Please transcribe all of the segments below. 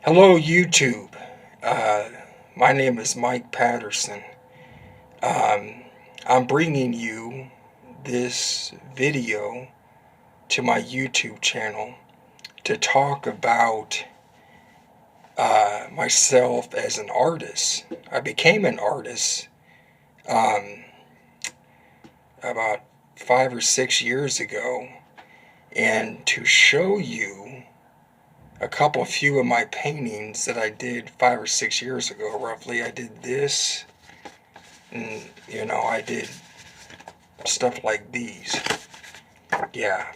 Hello, YouTube. Uh, my name is Mike Patterson. Um, I'm bringing you this video to my YouTube channel to talk about myself as an artist. I became an artist um, about 5 or 6 years ago, and to show you a few of my paintings that I did 5 or 6 years ago, roughly. I did this. And, I did stuff like these. Yeah.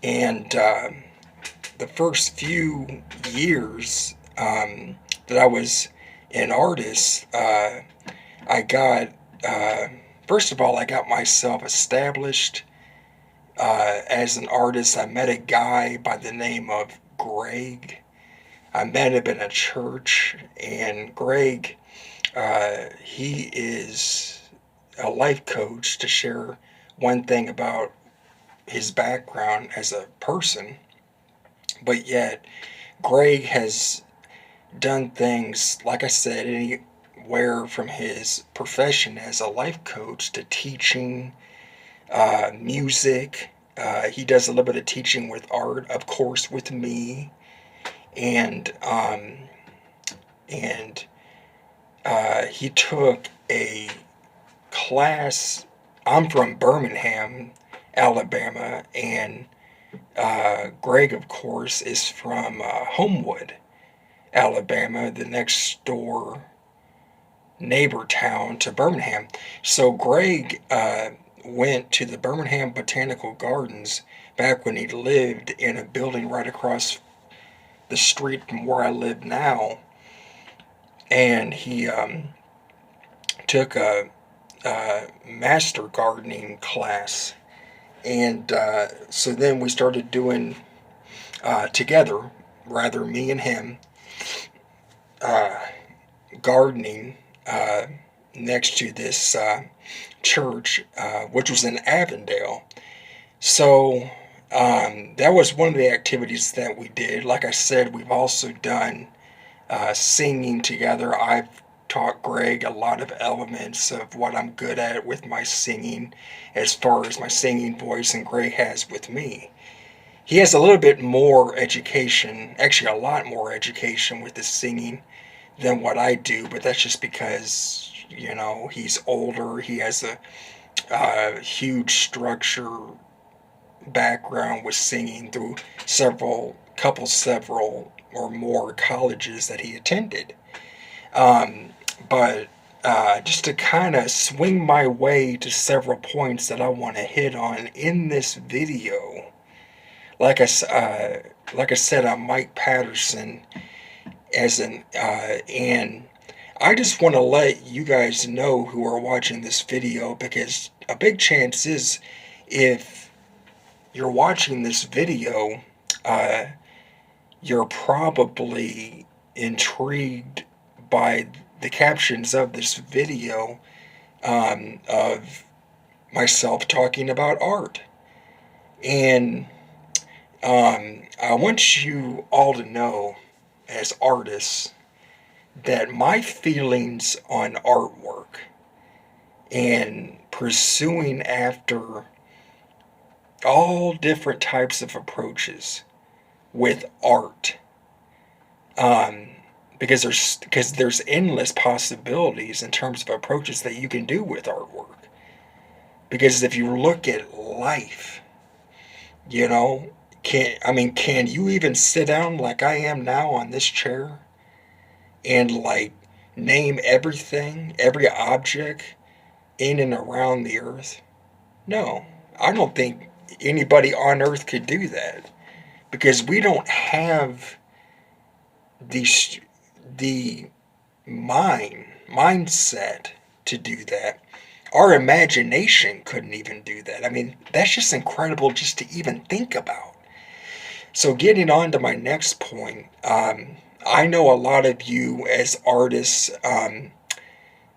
And the first few years that I was an artist, I got, uh, first of all, I got myself established as an artist. I met a guy by the name of Greg. I met him in a church, and Greg, he is a life coach. To share one thing about his background as a person, but yet Greg has done things, like I said, anywhere from his profession as a life coach to teaching music. He does a little bit of teaching with art, of course, with me, and and he took a class. I'm from Birmingham, Alabama, and Greg, of course, is from Homewood, Alabama, the next door neighbor town to Birmingham. So Greg went to the Birmingham Botanical Gardens back when he lived in a building right across the street from where I live now, and he took a master gardening class. And so then we started doing together, rather, me and him, uh, gardening uh, next to this church, which was in Avondale. So that was one of the activities that we did. Like I said, we've also done singing together. I've taught Greg a lot of elements of what I'm good at with my singing, as far as my singing voice, and Greg has with me. He has a little bit more education, actually, a lot more education with his singing than what I do, but that's just because, he's older. He has a huge structure background with singing through several or more colleges that he attended. Um, but just to kind of swing my way to several points that I want to hit on in this video, like I said, I'm Mike Patterson, and I just want to let you guys know who are watching this video, because a big chance is, if you're watching this video, uh, you're probably intrigued by the captions of this video, of myself talking about art. And I want you all to know, as artists, that my feelings on artwork and pursuing after all different types of approaches with art, um, because there's endless possibilities in terms of approaches that you can do with artwork. Because if you look at life, you know, can you even sit down like I am now on this chair and like name everything, every object in and around the earth? No, I don't think anybody on earth could do that, because we don't have the the mindset to do that. Our imagination couldn't even do that. I mean, that's just incredible just to even think about. So, getting on to my next point, I know a lot of you as artists,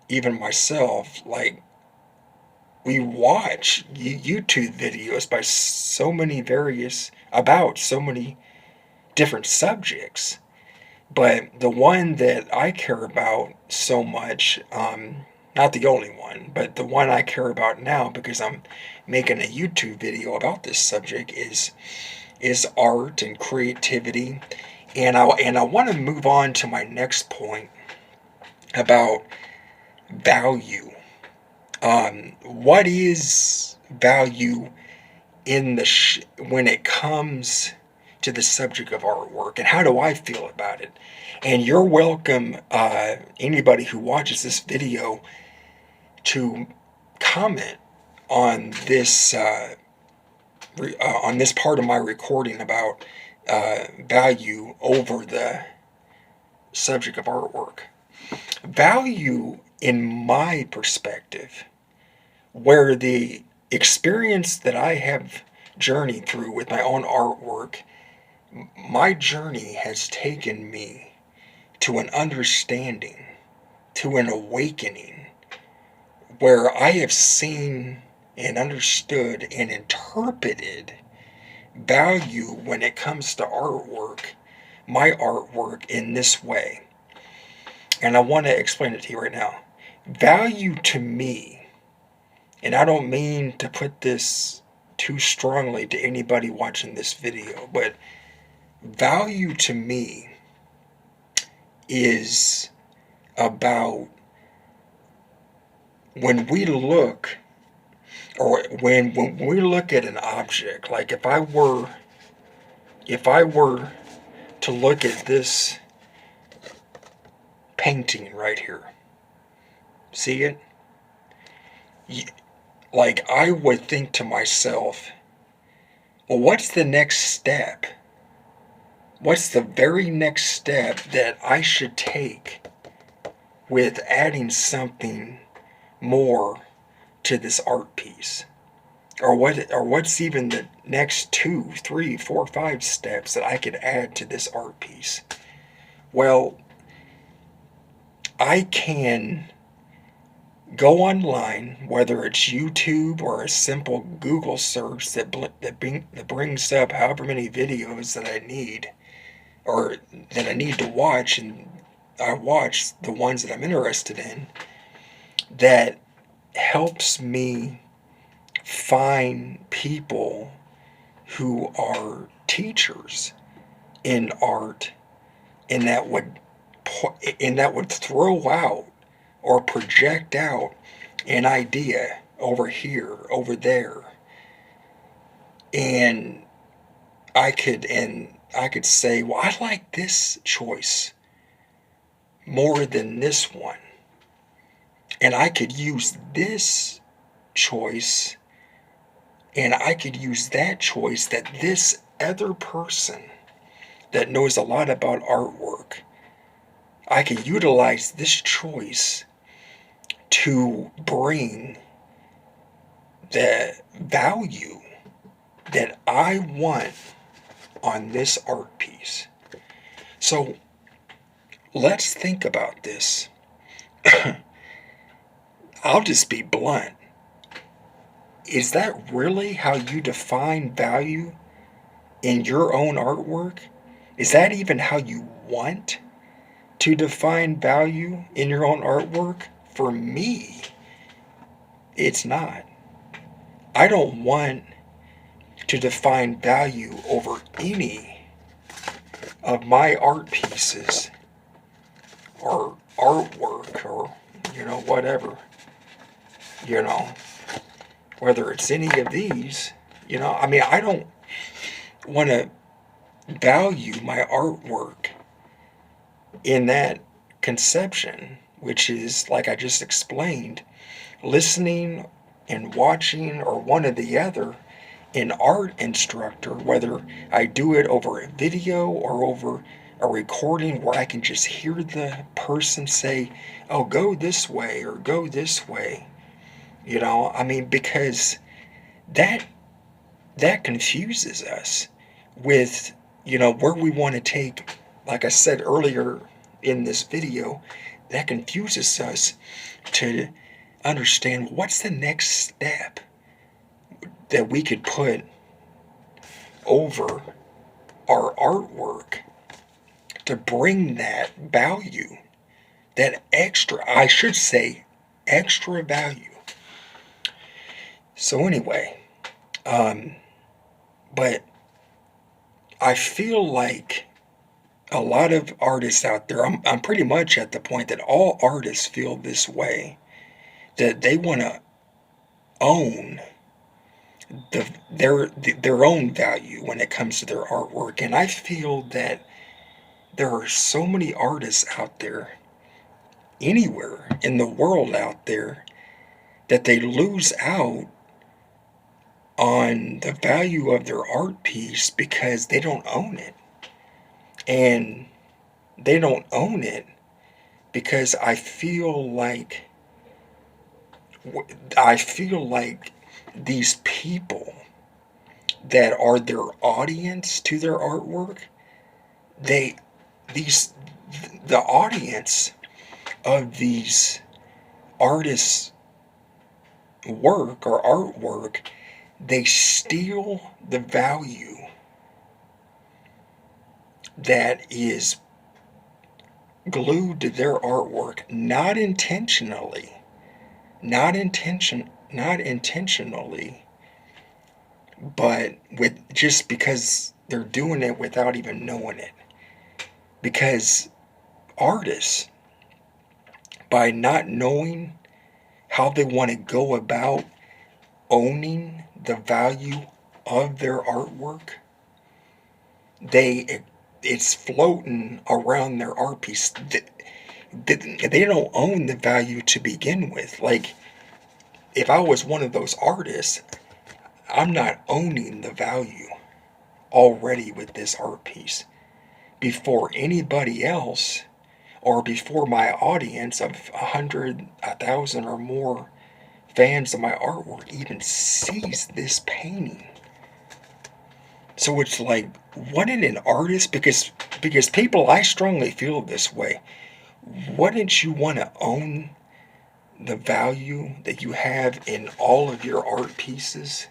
even myself, like, we watch YouTube videos by so many different subjects. But the one that I care about so much, not the only one, but the one I care about now because I'm making a YouTube video about this subject is art and creativity. And I want to move on to my next point about value. What is value in when it comes to the subject of artwork, and how do I feel about it? And you're welcome, anybody who watches this video, to comment on this part of my recording about value over the subject of artwork. Value, in my perspective, where the experience that I have journeyed through with my own artwork, my journey has taken me to an understanding, to an awakening, where I have seen and understood and interpreted value when it comes to artwork, my artwork, in this way. And I want to explain it to you right now. Value to me, and I don't mean to put this too strongly to anybody watching this video, but value to me is about when we look, or when we look at an object. Like if I were to look at this painting right here, see it? Like I would think to myself, well, what's the next step? What's the very next step that I should take with adding something more to this art piece? Or what's even the next 2, 3, 4, 5 steps that I could add to this art piece? Well, I can go online, whether it's YouTube or a simple Google search that brings up however many videos that I need, or that I need to watch, and I watch the ones that I'm interested in, that helps me find people who are teachers in art, and that would throw out or project out an idea over here, over there, and I could say, well, I like this choice more than this one, and I could use this choice, and I could use that choice that this other person that knows a lot about artwork, I could utilize this choice to bring the value that I want on this art piece. So let's think about this. I'll just be blunt. Is that really how you define value in your own artwork? Is that even how you want to define value in your own artwork? For me, it's not. I don't want to define value over any of my art pieces or artwork, or whatever, whether it's any of these. I mean, I don't want to value my artwork in that conception, which is, like I just explained, listening and watching, or one or the other, an art instructor, whether I do it over a video or over a recording where I can just hear the person say, oh, go this way or go this way. I mean, because that confuses us with, where we want to take, like I said earlier in this video, that confuses us to understand what's the next step that we could put over our artwork to bring that value, that extra, I should say, extra value. So anyway, but I feel like a lot of artists out there, I'm pretty much at the point that all artists feel this way, that they want to own their own value when it comes to their artwork. And I feel that there are so many artists out there, anywhere in the world out there, that they lose out on the value of their art piece because they don't own it. And they don't own it because I feel like these people that are their audience to their artwork, they these the audience of these artists' work or artwork, they steal the value that is glued to their artwork, not intentionally, but with just because they're doing it without even knowing it. Because artists, by not knowing how they want to go about owning the value of their artwork, it's floating around their art piece. They don't own the value to begin with. Like, if I was one of those artists, I'm not owning the value already with this art piece before anybody else, or before my audience of 100, 1,000 or more fans of my artwork even sees this painting. So it's like, wouldn't an artist, because people, I strongly feel this way, wouldn't you want to own the value that you have in all of your art pieces?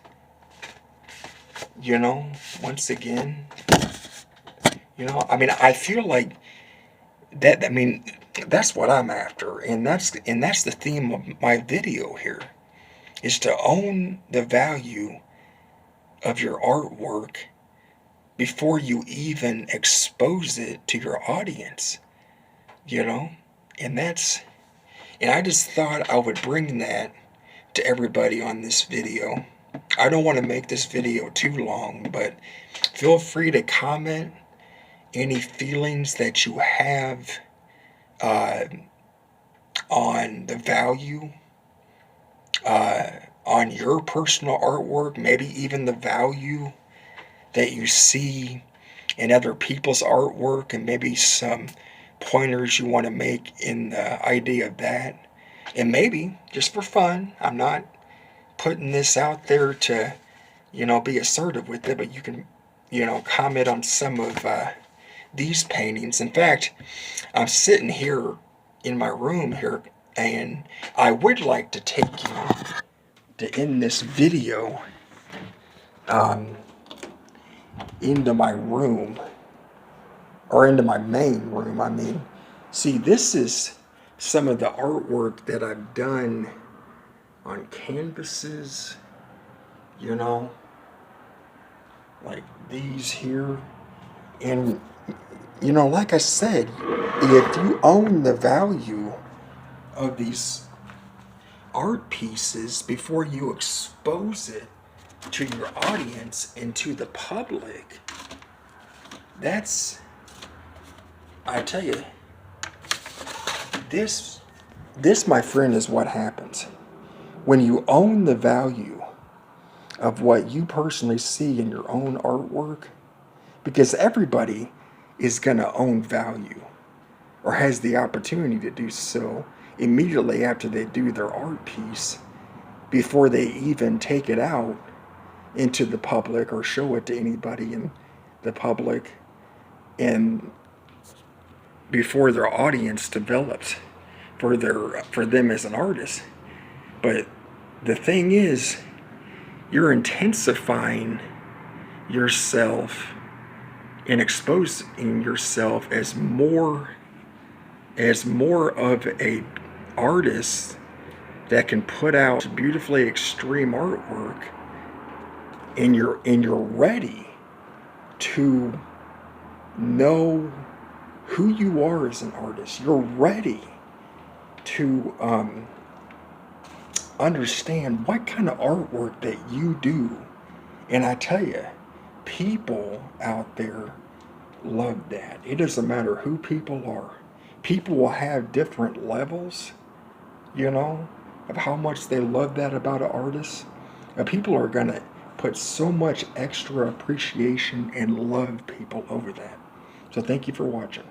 Once again, I mean, I feel like that, I mean, that's what I'm after, and that's the theme of my video here, is to own the value of your artwork before you even expose it to your audience, and I just thought I would bring that to everybody on this video. I don't want to make this video too long, but feel free to comment any feelings that you have uh, on the value on your personal artwork, maybe even the value that you see in other people's artwork, and maybe some pointers you want to make in the idea of that. And maybe, just for fun, I'm not putting this out there to, be assertive with it, but you can, comment on some of these paintings. In fact, I'm sitting here in my room here, and I would like to take you to end this video into my room, or into my main room. I mean, see, this is some of the artwork that I've done on canvases, like these here. And, like I said, if you own the value of these art pieces before you expose it to your audience and to the public, I tell you, this, my friend, is what happens when you own the value of what you personally see in your own artwork. Because everybody is going to own value, or has the opportunity to do so, immediately after they do their art piece, before they even take it out into the public or show it to anybody in the public, and before their audience develops for them as an artist. But the thing is, you're intensifying yourself and exposing yourself as more of a artist that can put out beautifully extreme artwork, and you're ready to know who you are as an artist. You're ready to understand what kind of artwork that you do. And I tell you, people out there love that. It doesn't matter who people are. People will have different levels, you know, of how much they love that about an artist. And people are going to put so much extra appreciation and love people over that. So thank you for watching.